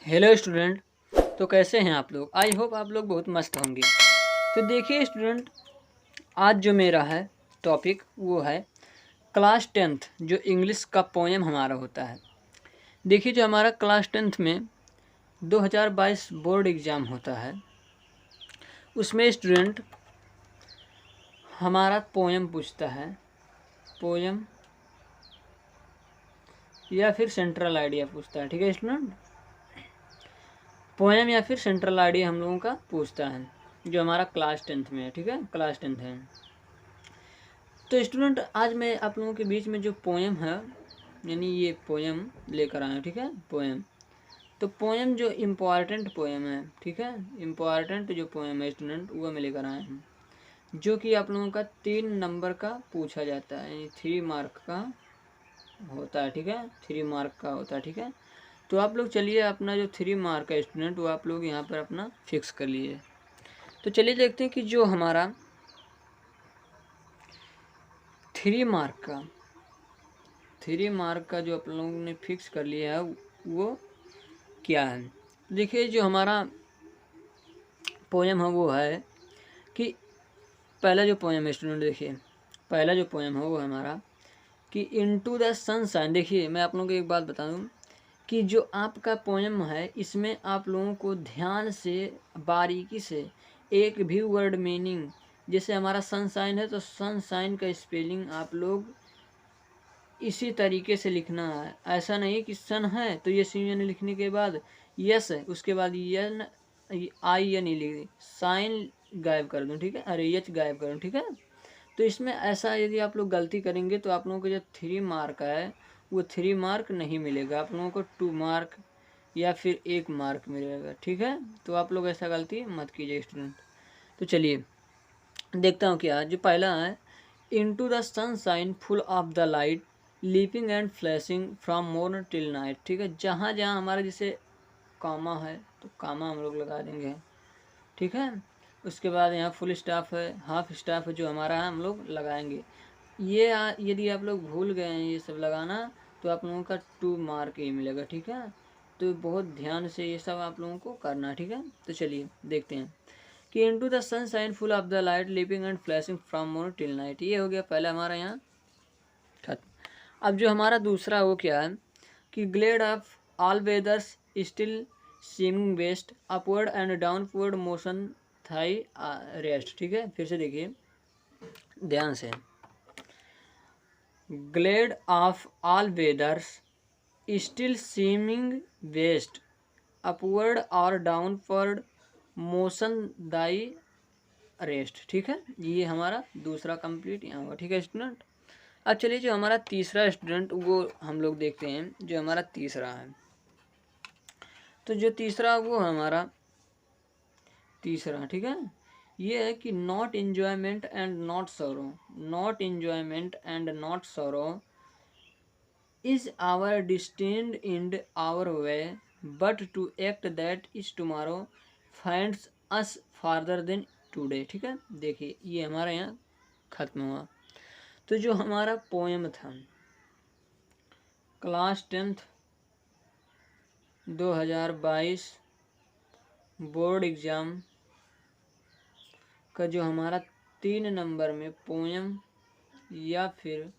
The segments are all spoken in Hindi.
Hello student. तो कैसे हैं आप लोग? आई होप आप लोग बहुत मस्त होंगे। तो देखिए स्टूडेंट, आज जो मेरा है टॉपिक वो है क्लास टेंथ जो इंग्लिश का पोएम हमारा होता है। देखिए जो हमारा क्लास टेंथ में 2022 बोर्ड एग्ज़ाम होता है, उसमें स्टूडेंट हमारा पोएम पूछता है। पोएम या फिर सेंट्रल आइडिया पूछता है। ठीक है स्टूडेंट, पोएम या फिर सेंट्रल आइडिया हम लोगों का पूछता है जो हमारा क्लास टेंथ में है। ठीक है, क्लास टेंथ है। तो स्टूडेंट आज मैं आप लोगों के बीच में जो पोएम है, यानी ये पोएम लेकर आया हूँ। ठीक है, पोएम। तो पोएम जो इम्पॉर्टेंट पोएम है, ठीक है, इम्पॉर्टेंट जो पोएम है स्टूडेंट वो मैं लेकर आया हूँ, जो कि आप लोगों का 3 नंबर का पूछा जाता है, यानी 3 मार्क का होता है। ठीक है, 3 मार्क का होता है। ठीक है, तो आप लोग चलिए अपना जो 3 मार्क है स्टूडेंट वो आप लोग यहाँ पर अपना फिक्स कर लिए। तो चलिए देखते हैं कि जो हमारा 3 मार्क का जो आप लोगों ने फिक्स कर लिया है वो क्या है। देखिए जो हमारा पोएम है वो है कि पहला जो पोएम है स्टूडेंट, देखिए पहला जो पोएम है वो हमारा कि इनटू द सनशाइन। देखिए मैं आप लोगों को एक बात बता दूं कि जो आपका पोएम है इसमें आप लोगों को ध्यान से बारीकी से एक भी वर्ड मीनिंग, जैसे हमारा सनशाइन है तो सनशाइन का स्पेलिंग आप लोग इसी तरीके से लिखना है। ऐसा नहीं कि सन है तो ये सी एन लिखने के बाद यस है, उसके बाद यन आई एन ई लिख दी, साइन गायब कर दूँ। ठीक है, अरे एच गायब कर दूँ। ठीक है, तो इसमें ऐसा यदि आप लोग गलती करेंगे तो आप लोगों को जो 3 मार्क है वो 3 मार्क नहीं मिलेगा, आप लोगों को 2 मार्क या फिर 1 मार्क मिलेगा। ठीक है, तो आप लोग ऐसा गलती मत कीजिए स्टूडेंट। तो चलिए देखता हूँ क्या जो पहला है। Into the sunshine full of the light leaping and flashing from morning till night. ठीक है, जहाँ जहाँ हमारा जैसे कामा है तो कामा हम लोग लगा देंगे। ठीक है, उसके बाद यहाँ फुल स्टॉप है, हाफ स्टॉप है जो हमारा है हम लोग लगाएंगे। ये यदि आप लोग भूल गए हैं ये सब लगाना तो आप लोगों का 2 मार्क ही मिलेगा। ठीक है, तो बहुत ध्यान से ये सब आप लोगों को करना है। ठीक है, तो चलिए देखते हैं कि into the sunshine full of the light leaping and flashing from morning till night. ये हो गया पहला हमारा यहाँ खत्म। अब जो हमारा दूसरा वो क्या है कि glade of all weathers still seeming west upward and downward motion thy rest. ठीक है, फिर से देखिए ध्यान से। Glade of all weathers still seeming west upward और डाउनवर्ड मोशन दाई रेस्ट। ठीक है, ये हमारा दूसरा कंप्लीट यहाँ हुआ। ठीक है स्टूडेंट, अब चलिए जो हमारा तीसरा स्टूडेंट वो हम लोग देखते हैं। जो हमारा तीसरा है तो जो तीसरा वो हमारा तीसरा, ठीक है, ये है कि not enjoyment and not sorrow. Not enjoyment and not sorrow is our destined in our way but to act that is tomorrow finds us farther than today. ठीक है, देखिए ये हमारा यहाँ खत्म हुआ। तो जो हमारा पोएम था क्लास टेंथ 2022 बोर्ड एग्ज़ाम का जो हमारा 3 नंबर में पोएम या फिर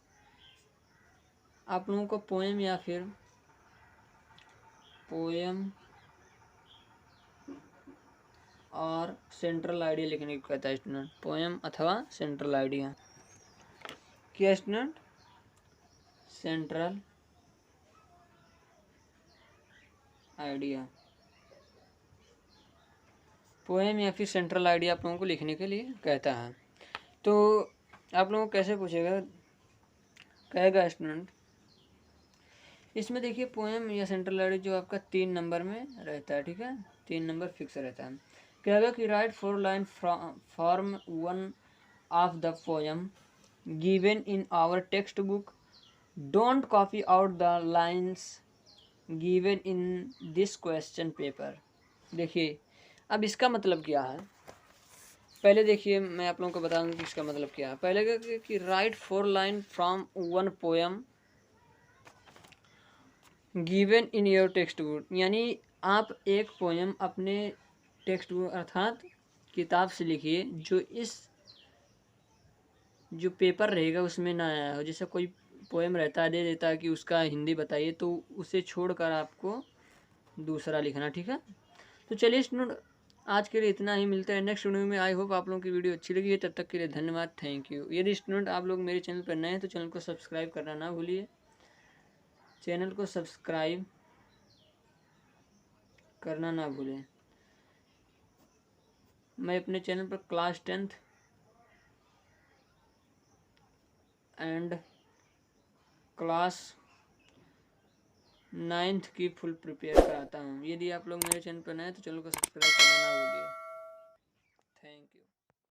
आप लोगों को पोएम या फिर पोएम और सेंट्रल आइडिया लिखने को कहता है स्टूडेंट। पोएम अथवा सेंट्रल आइडिया क्या स्टूडेंट? सेंट्रल आइडिया, पोएम या फिर सेंट्रल आइडिया आप लोगों को लिखने के लिए कहता है। तो आप लोगों को कैसे पूछेगा, कहेगा स्टूडेंट इसमें देखिए पोएम या सेंट्रल आइडिया जो आपका 3 नंबर में रहता है। ठीक है, 3 नंबर फिक्स रहता है। कहेगा कि write 4 line form 1 of the poem given in our textbook, don't copy out the lines given in this question paper. देखिए अब इसका मतलब क्या है, पहले देखिए मैं आप लोगों को बता दूं कि इसका मतलब क्या है। पहले क्या कि write 4 line from 1 poem given in your text book, यानी आप एक पोएम अपने टेक्स्ट बुक अर्थात किताब से लिखिए जो इस जो पेपर रहेगा उसमें ना आया हो। जैसे कोई पोएम रहता है, दे देता है कि उसका हिंदी बताइए, तो उसे छोड़कर आपको दूसरा लिखना, ठीक है। तो चलिए स्टूडेंट, आज के लिए इतना ही, मिलता है नेक्स्ट वीडियो में। आई होप आप लोगों की वीडियो अच्छी लगी है। तब तक के लिए धन्यवाद, थैंक यू। यदि स्टूडेंट आप लोग मेरे चैनल पर नए हैं तो चैनल को सब्सक्राइब करना ना भूलिए, चैनल को सब्सक्राइब करना ना भूलें। मैं अपने चैनल पर class 10th and class 9th की फुल प्रिपेयर कराता हूँ। यदि आप लोग मेरे चैनल पर नए हैं तो चैनल को सब्सक्राइब करना ना भूलें।